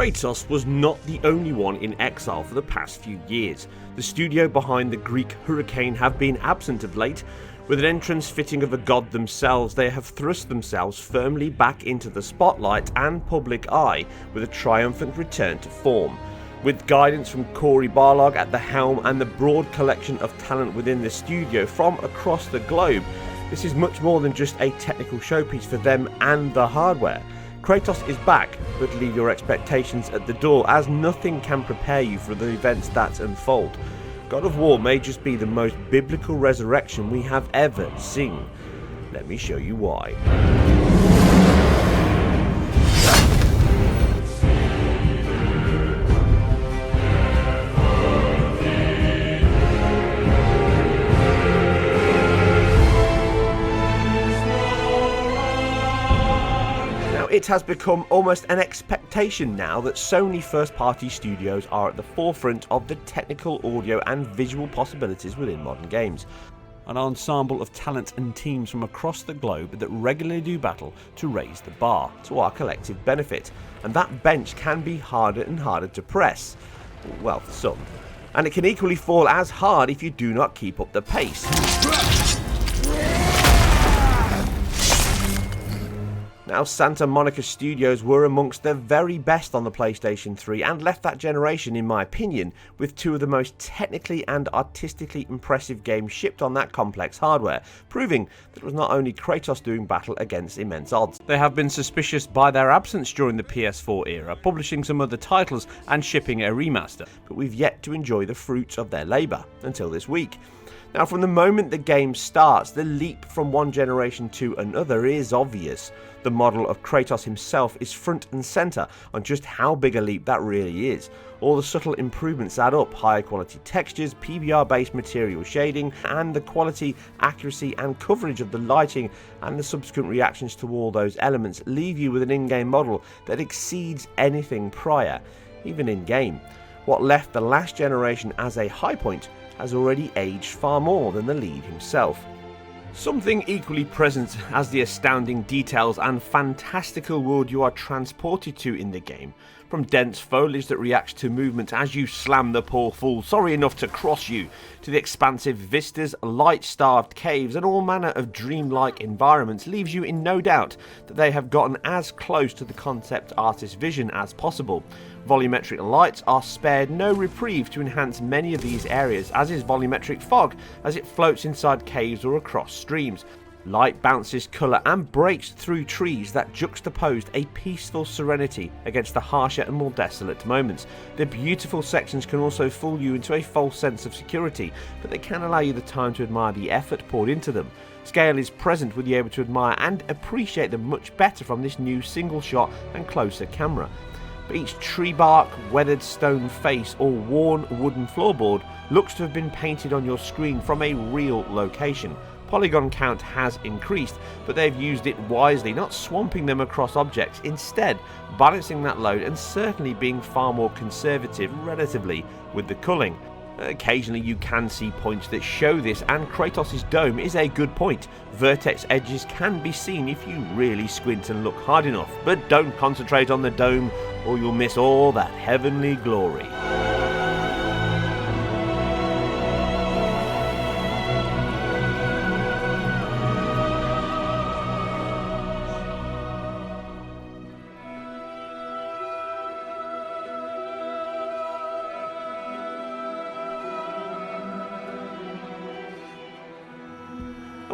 Kratos was not the only one in exile for the past few years. The studio behind the Greek hurricane have been absent of late. With an entrance fitting of a god themselves, they have thrust themselves firmly back into the spotlight and public eye with a triumphant return to form. With guidance from Corey Barlog at the helm and the broad collection of talent within the studio from across the globe, this is much more than just a technical showpiece for them and the hardware. Kratos is back, but leave your expectations at the door, as nothing can prepare you for the events that unfold. God of War may just be the most biblical resurrection we have ever seen. Let me show you why. It has become almost an expectation now that Sony first-party studios are at the forefront of the technical, audio and visual possibilities within modern games. An ensemble of talent and teams from across the globe that regularly do battle to raise the bar to our collective benefit, and that bench can be harder and harder to press. Well, for some. And it can equally fall as hard if you do not keep up the pace. Now, Santa Monica Studios were amongst the very best on the PlayStation 3 and left that generation, in my opinion, with two of the most technically and artistically impressive games shipped on that complex hardware, proving that it was not only Kratos doing battle against immense odds. They have been suspicious by their absence during the PS4 era, publishing some other titles and shipping a remaster, but we've yet to enjoy the fruits of their labour until this week. Now, from the moment the game starts, the leap from one generation to another is obvious. The model of Kratos himself is front and centre on just how big a leap that really is. All the subtle improvements add up: higher quality textures, PBR based material shading, and the quality, accuracy and coverage of the lighting and the subsequent reactions to all those elements leave you with an in-game model that exceeds anything prior, even in-game. What left the last generation as a high point has already aged far more than the lead himself. Something equally present as the astounding details and fantastical world you are transported to in the game, from dense foliage that reacts to movement as you slam the poor fool sorry enough to cross you, to the expansive vistas, light-starved caves and all manner of dreamlike environments, leaves you in no doubt that they have gotten as close to the concept artist's vision as possible. Volumetric lights are spared no reprieve to enhance many of these areas, as is volumetric fog as it floats inside caves or across streams. Light bounces colour and breaks through trees that juxtaposed a peaceful serenity against the harsher and more desolate moments. The beautiful sections can also fool you into a false sense of security, but they can allow you the time to admire the effort poured into them. Scale is present with you able to admire and appreciate them much better from this new single shot and closer camera. But each tree bark, weathered stone face or worn wooden floorboard looks to have been painted on your screen from a real location. Polygon count has increased, but they've used it wisely, not swamping them across objects, instead balancing that load and certainly being far more conservative relatively with the culling. Occasionally you can see points that show this, and Kratos' dome is a good point. Vertex edges can be seen if you really squint and look hard enough, but don't concentrate on the dome or you'll miss all that heavenly glory.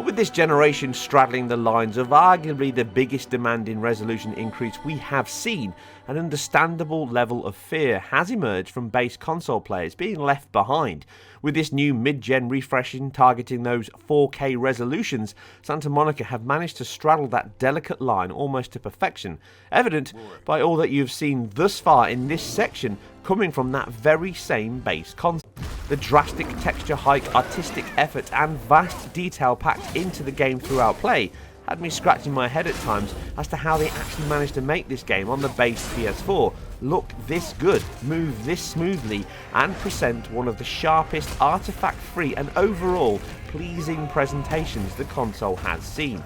With this generation straddling the lines of arguably the biggest demand in resolution increase we have seen, an understandable level of fear has emerged from base console players being left behind. With this new mid-gen refreshing targeting those 4K resolutions, Santa Monica have managed to straddle that delicate line almost to perfection, evident by all that you've seen thus far in this section coming from that very same base console. The drastic texture hike, artistic effort and vast detail packed into the game throughout play had me scratching my head at times as to how they actually managed to make this game on the base PS4 look this good, move this smoothly and present one of the sharpest, artifact-free and overall pleasing presentations the console has seen.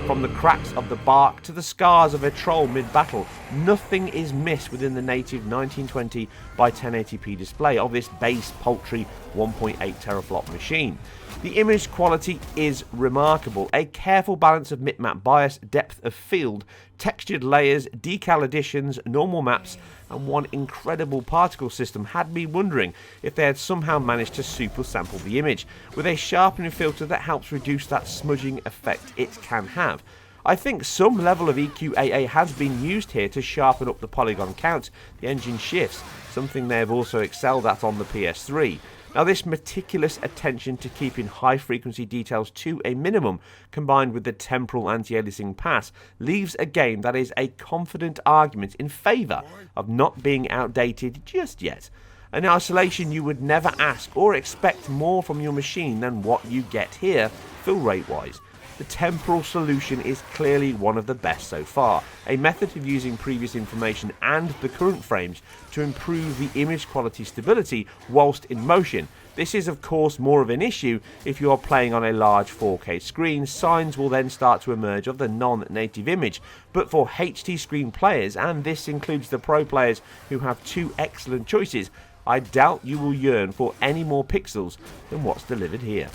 From the cracks of the bark to the scars of a troll mid-battle, nothing is missed within the native 1920 by 1080p display of this base paltry 1.8 teraflop machine. The image quality is remarkable. A careful balance of bitmap bias, depth of field, textured layers, decal additions, normal maps, and one incredible particle system had me wondering if they had somehow managed to super sample the image, with a sharpening filter that helps reduce that smudging effect it can have. I think some level of EQAA has been used here to sharpen up the polygon count the engine shifts, something they have also excelled at on the PS3. Now, this meticulous attention to keeping high frequency details to a minimum, combined with the temporal anti-aliasing pass, leaves a game that is a confident argument in favour of not being outdated just yet. In isolation, you would never ask or expect more from your machine than what you get here, fill rate wise. The temporal solution is clearly one of the best so far, a method of using previous information and the current frames to improve the image quality stability whilst in motion. This is of course more of an issue if you are playing on a large 4K screen. Signs will then start to emerge of the non-native image, but for HT screen players, and this includes the pro players who have two excellent choices, I doubt you will yearn for any more pixels than what's delivered here.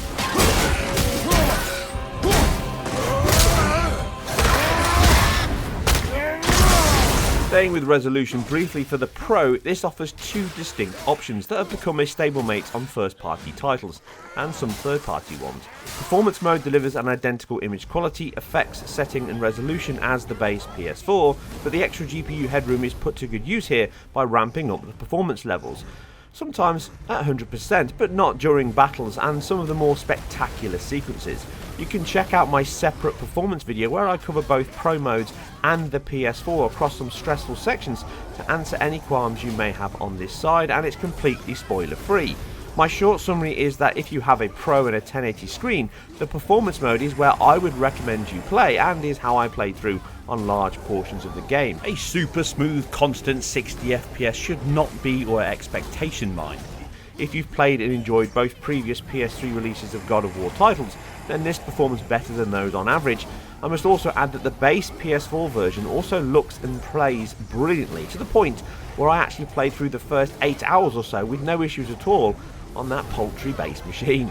Staying with resolution briefly, for the Pro, this offers two distinct options that have become a stablemate on first-party titles, and some third-party ones. Performance mode delivers an identical image quality, effects, setting and resolution as the base PS4, but the extra GPU headroom is put to good use here by ramping up the performance levels. Sometimes at 100%, but not during battles and some of the more spectacular sequences. You can check out my separate performance video where I cover both Pro modes and the PS4 across some stressful sections to answer any qualms you may have on this side, and it's completely spoiler free. My short summary is that if you have a Pro and a 1080 screen, the performance mode is where I would recommend you play, and is how I played through on large portions of the game. A super smooth, constant 60 FPS should not be your expectation, mind. If you've played and enjoyed both previous PS3 releases of God of War titles, then this performs better than those on average. I must also add that the base PS4 version also looks and plays brilliantly, to the point where I actually played through the first 8 hours or so with no issues at all on that paltry base machine.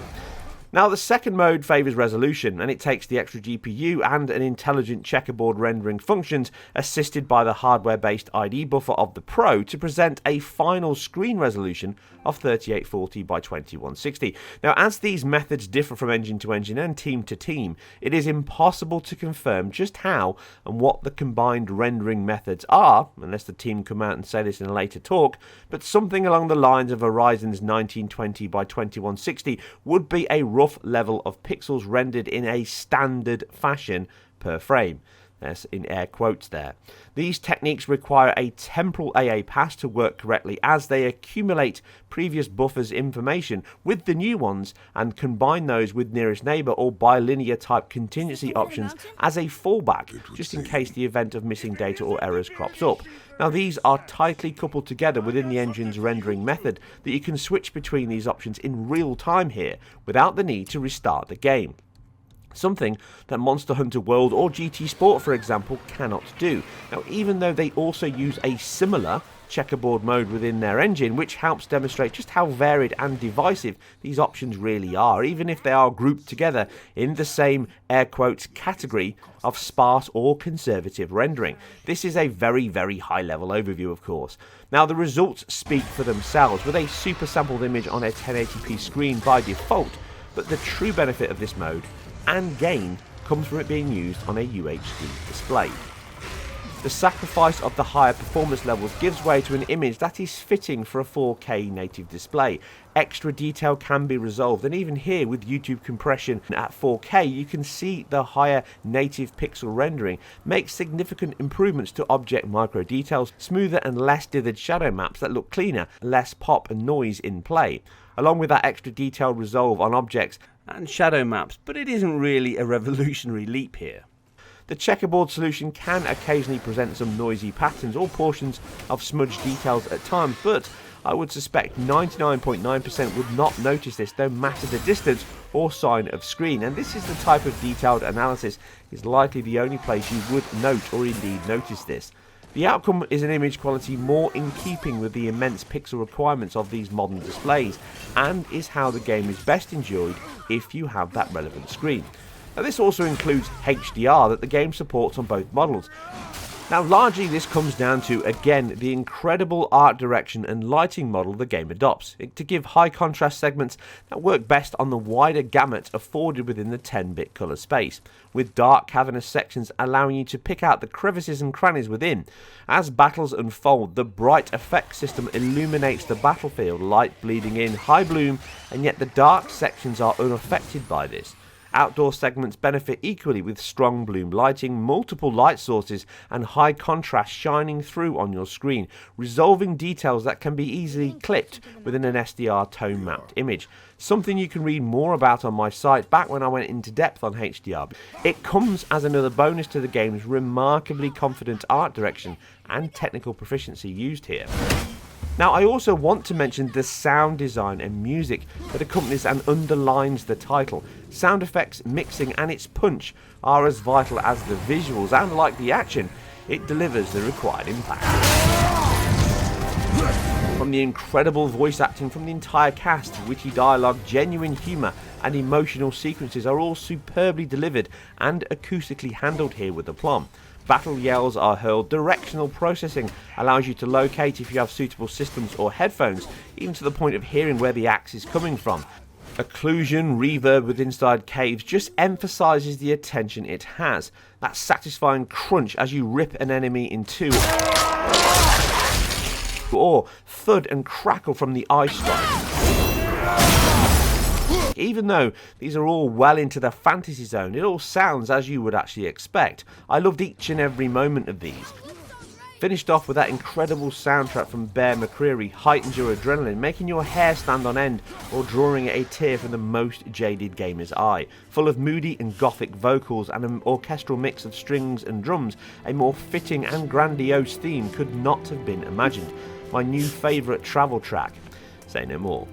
Now, the second mode favours resolution, and it takes the extra GPU and an intelligent checkerboard rendering functions assisted by the hardware-based ID buffer of the Pro to present a final screen resolution of 3840 by 2160. Now, as these methods differ from engine to engine and team to team, it is impossible to confirm just how and what the combined rendering methods are, unless the team come out and say this in a later talk, but something along the lines of Horizon's 1920 by 2160 would be a rough level of pixels rendered in a standard fashion per frame. That's in air quotes there. These techniques require a temporal AA pass to work correctly, as they accumulate previous buffers information with the new ones and combine those with nearest neighbour or bilinear type contingency options as a fallback, just in case the event of missing data or errors crops up. Now, these are tightly coupled together within the engine's rendering method that you can switch between these options in real time here without the need to restart the game. Something that Monster Hunter World or GT Sport, for example, cannot do. Now, even though they also use a similar checkerboard mode within their engine, which helps demonstrate just how varied and divisive these options really are, even if they are grouped together in the same air quotes category of sparse or conservative rendering. This is a very, very high level overview, of course. Now, the results speak for themselves with a super sampled image on a 1080p screen by default, but the true benefit of this mode and gain comes from it being used on a UHD display. The sacrifice of the higher performance levels gives way to an image that is fitting for a 4K native display. Extra detail can be resolved, and even here with YouTube compression at 4K, you can see the higher native pixel rendering makes significant improvements to object micro details, smoother and less dithered shadow maps that look cleaner, less pop and noise in play, along with that extra detail resolve on objects and shadow maps, but it isn't really a revolutionary leap here. The checkerboard solution can occasionally present some noisy patterns or portions of smudged details at times, but I would suspect 99.9% would not notice this no matter the distance or sign of screen, and this is the type of detailed analysis is likely the only place you would note or indeed notice this. The outcome is an image quality more in keeping with the immense pixel requirements of these modern displays, and is how the game is best enjoyed if you have that relevant screen. Now this also includes HDR that the game supports on both models. Now largely this comes down to, again, the incredible art direction and lighting model the game adopts, to give high contrast segments that work best on the wider gamut afforded within the 10-bit colour space, with dark cavernous sections allowing you to pick out the crevices and crannies within. As battles unfold, the bright effects system illuminates the battlefield, light bleeding in, high bloom, and yet the dark sections are unaffected by this. Outdoor segments benefit equally with strong bloom lighting, multiple light sources and high contrast shining through on your screen, resolving details that can be easily clipped within an SDR tone mapped image. Something you can read more about on my site back when I went into depth on HDR. It comes as another bonus to the game's remarkably confident art direction and technical proficiency used here. Now I also want to mention the sound design and music that accompanies and underlines the title. Sound effects, mixing and its punch are as vital as the visuals, and like the action, it delivers the required impact. From the incredible voice acting from the entire cast, witty dialogue, genuine humour and emotional sequences are all superbly delivered and acoustically handled here with aplomb. Battle yells are hurled, directional processing allows you to locate if you have suitable systems or headphones, even to the point of hearing where the axe is coming from. Occlusion, reverb with inside caves just emphasises the attention it has. That satisfying crunch as you rip an enemy in two, or thud and crackle from the eye strike. Even though these are all well into the fantasy zone, it all sounds as you would actually expect. I loved each and every moment of these. Finished off with that incredible soundtrack from Bear McCreary heightens your adrenaline, making your hair stand on end or drawing a tear from the most jaded gamer's eye. Full of moody and gothic vocals and an orchestral mix of strings and drums, a more fitting and grandiose theme could not have been imagined. My new favourite travel track. Say no more.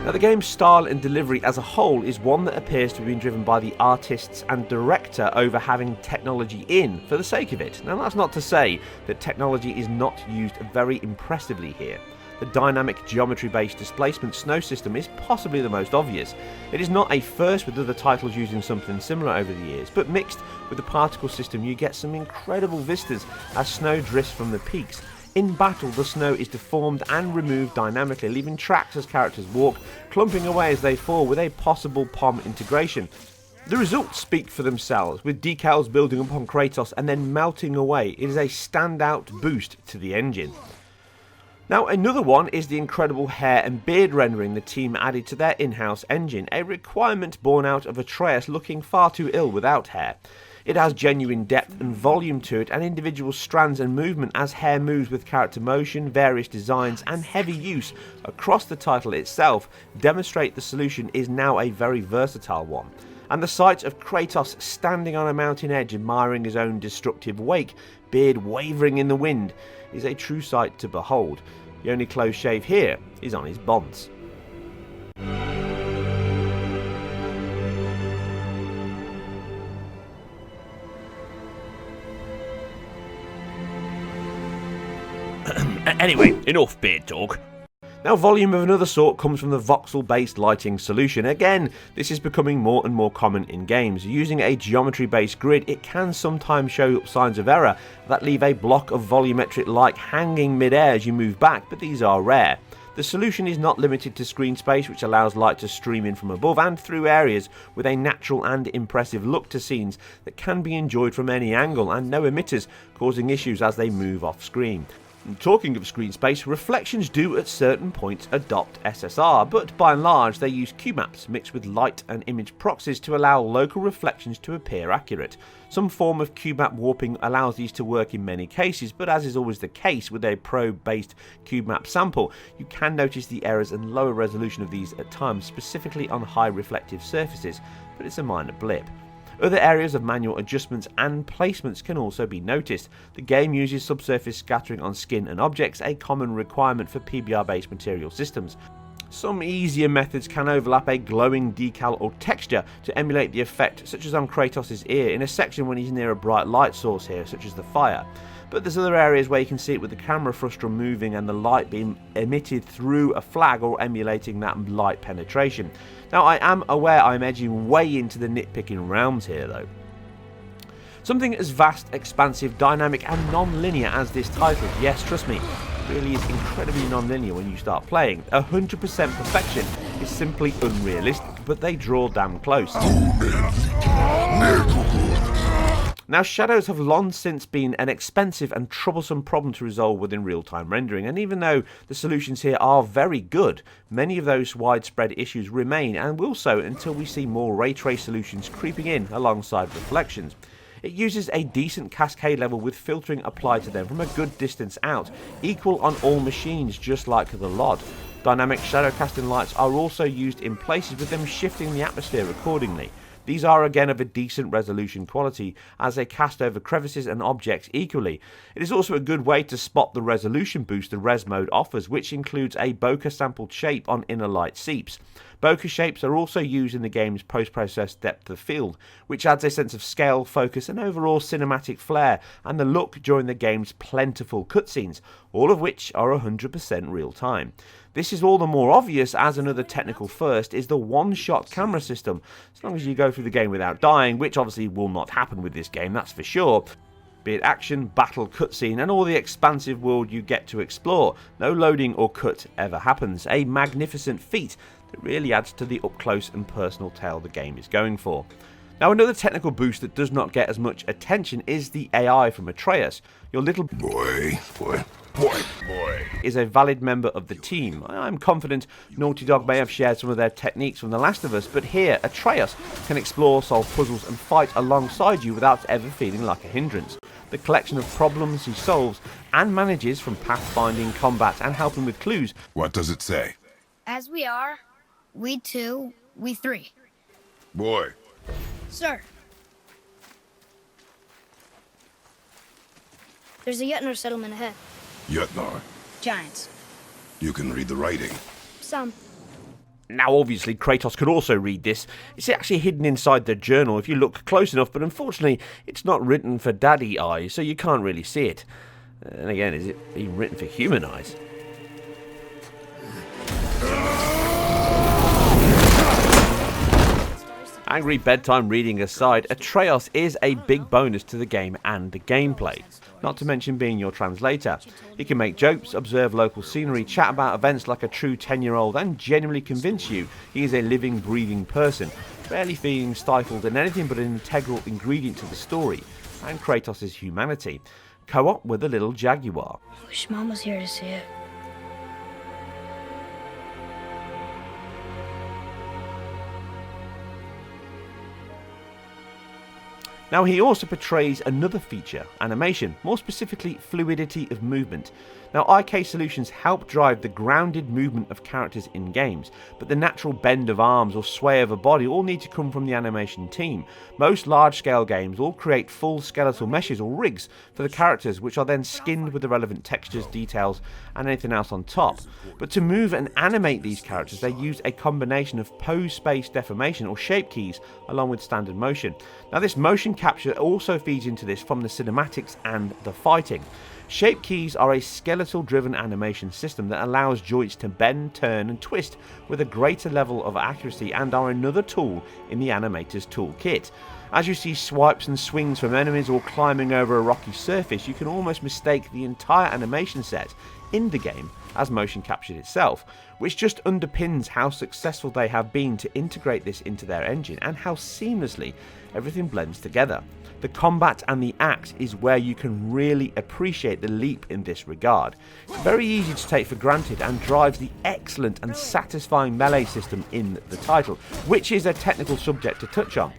Now the game's style and delivery as a whole is one that appears to have been driven by the artists and director over having technology in for the sake of it. Now that's not to say that technology is not used very impressively here. The dynamic geometry-based displacement snow system is possibly the most obvious. It is not a first with other titles using something similar over the years, but mixed with the particle system you get some incredible vistas as snow drifts from the peaks. In battle, the snow is deformed and removed dynamically, leaving tracks as characters walk, clumping away as they fall with a possible POM integration. The results speak for themselves, with decals building up on Kratos and then melting away. It is a standout boost to the engine. Now another one is the incredible hair and beard rendering the team added to their in-house engine, a requirement born out of Atreus looking far too ill without hair. It has genuine depth and volume to it, and individual strands and movement as hair moves with character motion, various designs and heavy use across the title itself demonstrate the solution is now a very versatile one. And the sight of Kratos standing on a mountain edge admiring his own destructive wake, beard wavering in the wind, is a true sight to behold. The only close shave here is on his bonds. Anyway, enough beard talk. Now volume of another sort comes from the voxel based lighting solution. Again, this is becoming more and more common in games. Using a geometry based grid, it can sometimes show up signs of error that leave a block of volumetric light hanging mid-air as you move back, but these are rare. The solution is not limited to screen space, which allows light to stream in from above and through areas with a natural and impressive look to scenes that can be enjoyed from any angle, and no emitters causing issues as they move off screen. And talking of screen space, reflections do at certain points adopt SSR, but by and large they use cube maps mixed with light and image proxies to allow local reflections to appear accurate. Some form of cube map warping allows these to work in many cases, but as is always the case with a probe-based cube map sample, you can notice the errors and lower resolution of these at times, specifically on high reflective surfaces, but it's a minor blip. Other areas of manual adjustments and placements can also be noticed. The game uses subsurface scattering on skin and objects, a common requirement for PBR-based material systems. Some easier methods can overlap a glowing decal or texture to emulate the effect, such as on Kratos' ear in a section when he's near a bright light source here, such as the fire. But there's other areas where you can see it with the camera frustum moving and the light being emitted through a flag or emulating that light penetration. Now I am aware I'm edging way into the nitpicking realms here though. Something as vast, expansive, dynamic and non-linear as this title, yes trust me, really is incredibly non-linear when you start playing. 100% perfection is simply unrealistic, but they draw damn close. Now, shadows have long since been an expensive and troublesome problem to resolve within real-time rendering, and even though the solutions here are very good, many of those widespread issues remain and will so until we see more ray trace solutions creeping in alongside reflections. It uses a decent cascade level with filtering applied to them from a good distance out, equal on all machines just like the LOD. Dynamic shadow casting lights are also used in places with them shifting the atmosphere accordingly. These are again of a decent resolution quality as they cast over crevices and objects equally. It is also a good way to spot the resolution boost the res mode offers, which includes a bokeh sampled shape on inner light seeps. Bokeh shapes are also used in the game's post-processed depth of field, which adds a sense of scale, focus and overall cinematic flair and the look during the game's plentiful cutscenes, all of which are 100% real time. This is all the more obvious as another technical first is the one-shot camera system, as long as you go through the game without dying, which obviously will not happen with this game, that's for sure. Be it action, battle, cutscene and all the expansive world you get to explore, no loading or cut ever happens, a magnificent feat that really adds to the up-close and personal tale the game is going for. Now another technical boost that does not get as much attention is the AI from Atreus. Your little boy is a valid member of the team. I'm confident Naughty Dog may have shared some of their techniques from The Last of Us, but here Atreus can explore, solve puzzles and fight alongside you without ever feeling like a hindrance. The collection of problems he solves and manages from pathfinding, combat and helping with clues. What does it say? As we are, we two, we three. Boy. Sir. There's a Yutnar settlement ahead. Yutnar. Giants. You can read the writing. Some. Now obviously Kratos could also read this. It's actually hidden inside the journal if you look close enough, but unfortunately it's not written for daddy eyes, so you can't really see it. And again, is it even written for human eyes? Angry bedtime reading aside, Atreus is a big bonus to the game and the gameplay, not to mention being your translator. He can make jokes, observe local scenery, chat about events like a true 10-year-old and genuinely convince you he is a living, breathing person, barely feeling stifled in anything but an integral ingredient to the story and Kratos' humanity. Co-op with a little jaguar. I wish Mom was here to see it. Now he also portrays another feature, animation, more specifically fluidity of movement. Now IK solutions help drive the grounded movement of characters in games, but the natural bend of arms or sway of a body all need to come from the animation team. Most large scale games all create full skeletal meshes or rigs for the characters, which are then skinned with the relevant textures, details and anything else on top. But to move and animate these characters they use a combination of pose space deformation or shape keys along with standard motion. Now this motion capture also feeds into this from the cinematics and the fighting. Shape keys are a skeletal driven animation system that allows joints to bend, turn and twist with a greater level of accuracy and are another tool in the animator's toolkit. As you see swipes and swings from enemies or climbing over a rocky surface, you can almost mistake the entire animation set in the game as motion captured itself, which just underpins how successful they have been to integrate this into their engine and how seamlessly everything blends together. The combat and the axe is where you can really appreciate the leap in this regard. It's very easy to take for granted and drives the excellent and satisfying melee system in the title, which is a technical subject to touch on.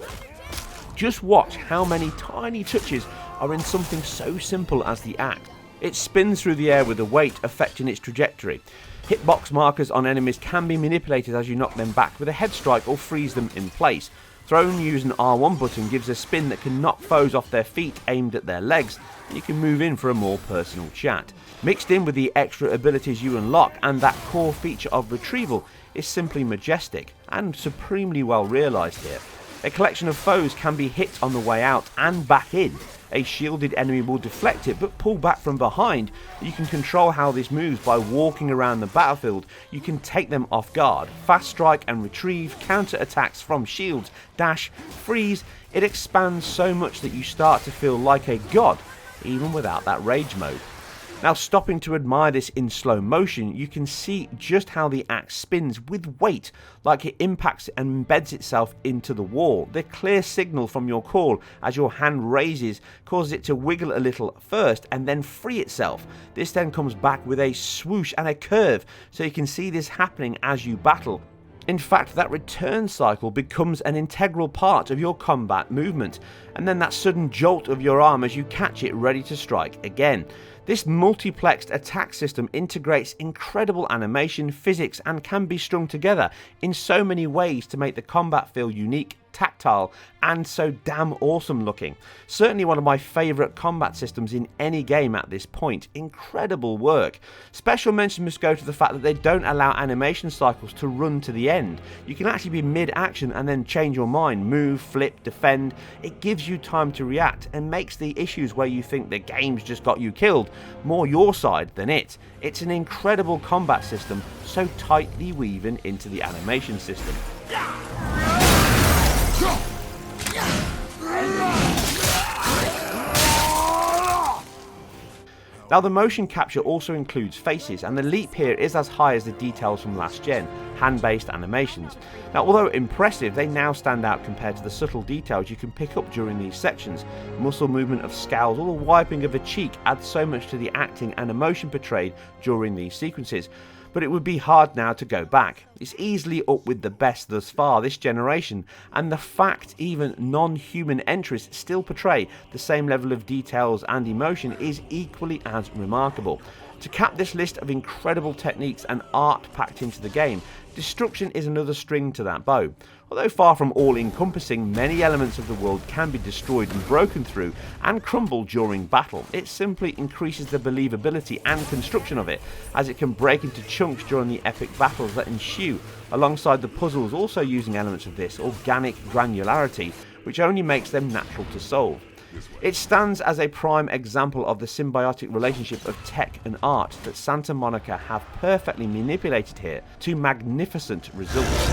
Just watch how many tiny touches are in something so simple as the axe. It spins through the air with the weight affecting its trajectory. Hitbox markers on enemies can be manipulated as you knock them back with a head strike or freeze them in place. Thrown using R1 button gives a spin that can knock foes off their feet aimed at their legs, and you can move in for a more personal chat. Mixed in with the extra abilities you unlock and that core feature of retrieval is simply majestic and supremely well realised here. A collection of foes can be hit on the way out and back in. A shielded enemy will deflect it but pull back from behind. You can control how this moves by walking around the battlefield. You can take them off guard, fast strike and retrieve, counter attacks from shields, dash, freeze. It expands so much that you start to feel like a god, even without that rage mode. Now, stopping to admire this in slow motion, you can see just how the axe spins with weight, like it impacts and embeds itself into the wall. The clear signal from your call as your hand raises causes it to wiggle a little first and then free itself. This then comes back with a swoosh and a curve, so you can see this happening as you battle. In fact, that return cycle becomes an integral part of your combat movement, and then that sudden jolt of your arm as you catch it ready to strike again. This multiplexed attack system integrates incredible animation, physics, and can be strung together in so many ways to make the combat feel unique, tactile, and so damn awesome looking. Certainly one of my favourite combat systems in any game at this point. Incredible work. Special mention must go to the fact that they don't allow animation cycles to run to the end. You can actually be mid-action and then change your mind, move, flip, defend. It gives you time to react and makes the issues where you think the game's just got you killed more your side than it. It's an incredible combat system, so tightly woven into the animation system. Now, the motion capture also includes faces, and the leap here is as high as the details from last gen, hand-based animations. Now, although impressive, they now stand out compared to the subtle details you can pick up during these sections. Muscle movement of scowls or the wiping of a cheek adds so much to the acting and emotion portrayed during these sequences. But it would be hard now to go back. It's easily up with the best thus far this generation, and the fact even non-human entries still portray the same level of details and emotion is equally as remarkable. To cap this list of incredible techniques and art packed into the game, destruction is another string to that bow. Although far from all-encompassing, many elements of the world can be destroyed and broken through and crumble during battle. It simply increases the believability and construction of it, as it can break into chunks during the epic battles that ensue, alongside the puzzles also using elements of this organic granularity, which only makes them natural to solve. It stands as a prime example of the symbiotic relationship of tech and art that Santa Monica have perfectly manipulated here to magnificent results.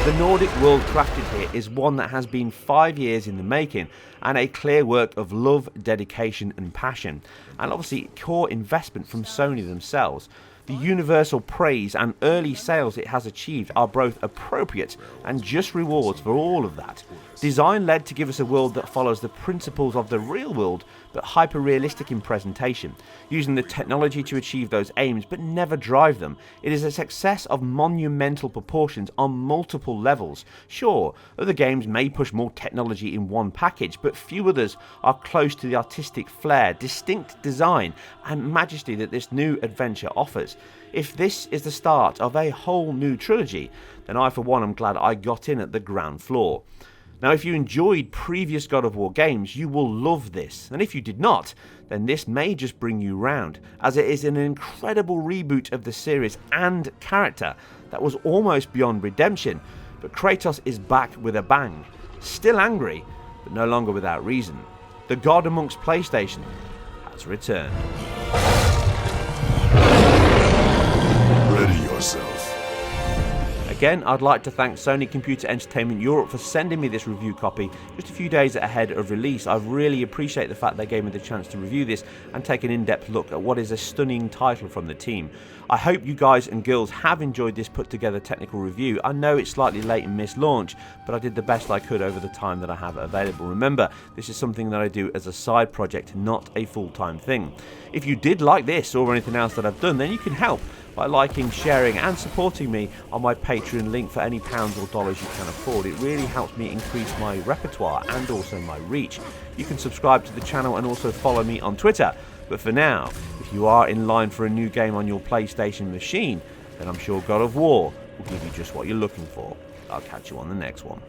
The Nordic world crafted here is one that has been 5 years in the making, and a clear work of love, dedication and passion, and obviously core investment from Sony themselves. The universal praise and early sales it has achieved are both appropriate and just rewards for all of that. Design led to give us a world that follows the principles of the real world, but hyper-realistic in presentation, using the technology to achieve those aims but never drive them. It is a success of monumental proportions on multiple levels. Sure, other games may push more technology in one package, but few others are close to the artistic flair, distinct design and majesty that this new adventure offers. If this is the start of a whole new trilogy, then I for one am glad I got in at the ground floor. Now, if you enjoyed previous God of War games, you will love this, and if you did not, then this may just bring you round, as it is an incredible reboot of the series and character that was almost beyond redemption. But Kratos is back with a bang, still angry, but no longer without reason. The God amongst PlayStation has returned. yourself. Again, I'd like to thank Sony Computer Entertainment Europe for sending me this review copy just a few days ahead of release. I really appreciate the fact they gave me the chance to review this and take an in-depth look at what is a stunning title from the team. I hope you guys and girls have enjoyed this put together technical review. I know it's slightly late and missed launch, but I did the best I could over the time that I have available. Remember, this is something that I do as a side project, not a full-time thing. If you did like this or anything else that I've done, then you can help by liking, sharing and supporting me on my Patreon link for any pounds or dollars you can afford. It really helps me increase my repertoire and also my reach. You can subscribe to the channel and also follow me on Twitter. But for now, if you are in line for a new game on your PlayStation machine, then I'm sure God of War will give you just what you're looking for. I'll catch you on the next one.